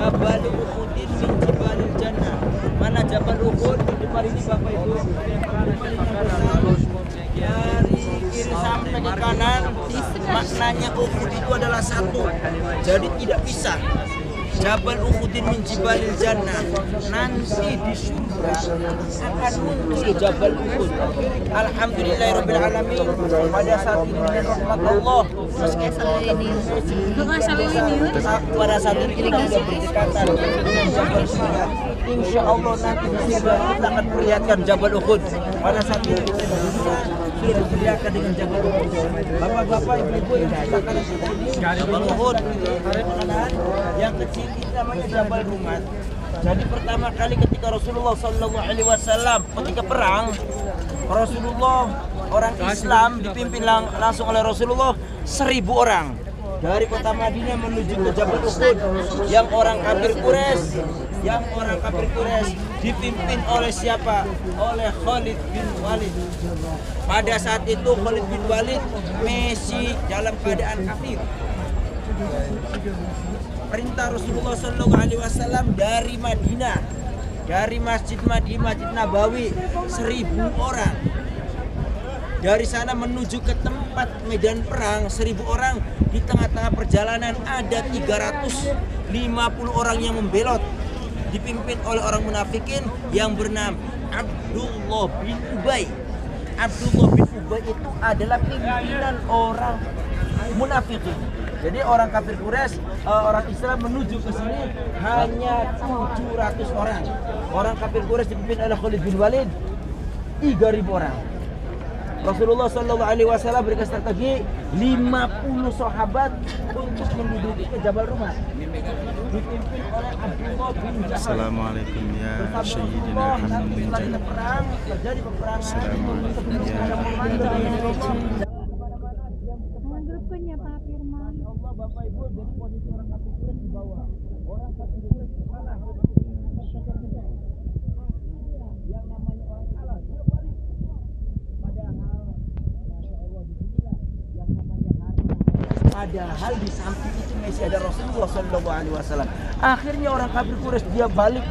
Jabal Uhudin min Jibalil Jannah. Mana Jabal Uhud di depan ini Bapak Ibu? Dari kiri sampai ke kanan, maknanya Uhud itu adalah satu. Jadi tidak pisah. Jabal Uhudin min Jibalil Jannah. Nanti di surga akan muncul Jabal Uhud. Alhamdulillahirabbil alamin. Pada saat ini dengan rahmat Allah, pada saat ini kita sudah berdekatan dengan Jabal surga. Insya Allah nanti di surga kita akan perlihatkan Jabal Uhud. Pada saat ini kita di dunia sudah diperlihatkan dengan Jabal Uhud. Bapak-bapak, ibu-ibu yang ceritakan kita ini Jabal Uhud. Yang kecil itu namanya Jabal Rumat. Jadi pertama kali ketika Rasulullah SAW ketika perang, Rasulullah orang Islam dipimpin langsung oleh Rasulullah 1000 orang dari kota Madinah menuju ke Jabal Uhud. Yang orang kafir Quraisy dipimpin oleh siapa? Oleh Khalid bin Walid. Pada saat itu Khalid bin Walid masih dalam keadaan kafir. Perintah Rasulullah SAW dari Madinah, dari Masjid Nabawi 1000 orang. Dari sana menuju ke tempat medan perang 1000 orang. Di tengah-tengah perjalanan ada 350 orang yang membelot, dipimpin oleh orang munafikin yang bernama Abdullah bin Ubay. Abdullah bin Ubay itu adalah pimpinan orang munafikin. Jadi orang kafir Quraisy, orang Islam menuju ke sini hanya 700 orang. Orang kafir Quraisy dipimpin oleh Khalid bin Walid 3000 orang. Rasulullah SAW berikan strategi 50 sahabat untuk menduduki ke Jabal Rumah. Dipimpin oleh Abdullah bin Jahal. Assalamualaikum ya Sayyidina Hamid. Perang terjadi peperangan. Assalamualaikum ya Menggrupunya Pak Firman. Allah Bapak Ibu, jadi posisi orang kafir Quraisy di bawah. Orang kafir Quraisy di kalah. Yang namanya orang kalah dia balik. Padahal Masya Allah disinilah yang namanya harta. Padahal di samping itu masih ada Rasulullah SAW. Akhirnya orang kafir Quraisy dia balik.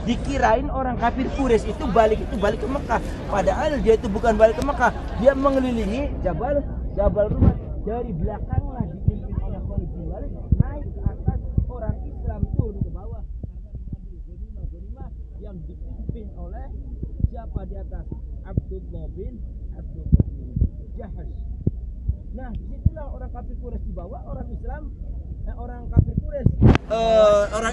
Dikirain orang kafir Quraisy itu balik ke Mekah. Padahal dia itu bukan balik ke Mekah. Dia mengelilingi Jabal Rumah. Dari belakanglah dipimpin oleh Khalid bin Walid naik ke atas, orang Islam turun ke bawah karena mengambil ghanimah yang dipimpin oleh siapa di atas? Abdullah bin Jahash. Nah, disitulah orang kafir Quraisy di bawah, orang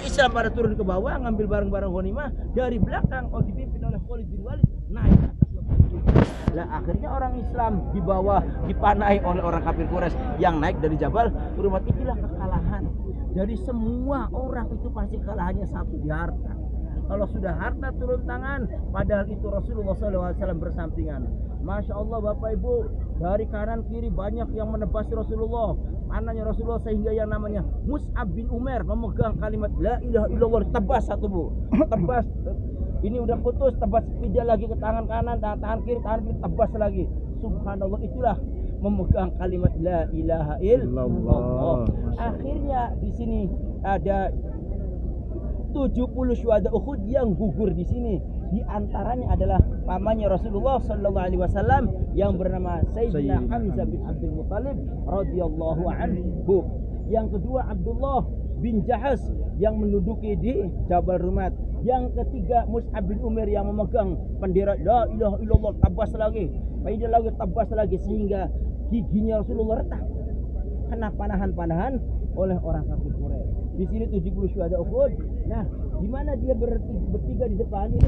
Islam pada turun ke bawah ngambil barang-barang ghanimah. Dari belakang dipimpin oleh Khalid bin Walid naik ke atas. Nah, akhirnya orang Islam di bawah dipanai oleh orang kafir Quraisy yang naik dari Jabal Rumah. Itulah kekalahan. Jadi semua orang itu pasti kalahannya satu di harta. Kalau sudah harta turun tangan, padahal itu Rasulullah SAW bersampingan. Masya Allah Bapak Ibu, dari kanan kiri banyak yang menebas Rasulullah, panahnya Rasulullah, sehingga yang namanya Mus'ab bin Umair memegang kalimat La ilaha illallah, tebas satu bu, tebas. Ini udah putus, tebas pindah lagi ke tangan kanan, tangan kiri, tebas lagi. Subhanallah, itulah memegang kalimat La ilaha illallah. Akhirnya di sini ada 70 syuhada Uhud yang gugur di sini. Di antaranya adalah pamannya Rasulullah SAW yang bernama Sayyidina Hamzah bin Abdul Muttalib radhiyallahu anhu. Yang kedua Abdullah bin Jahash yang menduduki di Jabal Rumat. Yang ketiga Mus'ab bin Umair yang memegang bendera La ilaha illallah, tabas lagi, tabas lagi, sehingga giginya Rasulullah retak kena panahan-panahan oleh orang kafir Quraisy. Di sini 70 syuhada Uhud. Nah, di mana dia bertiga di depan ini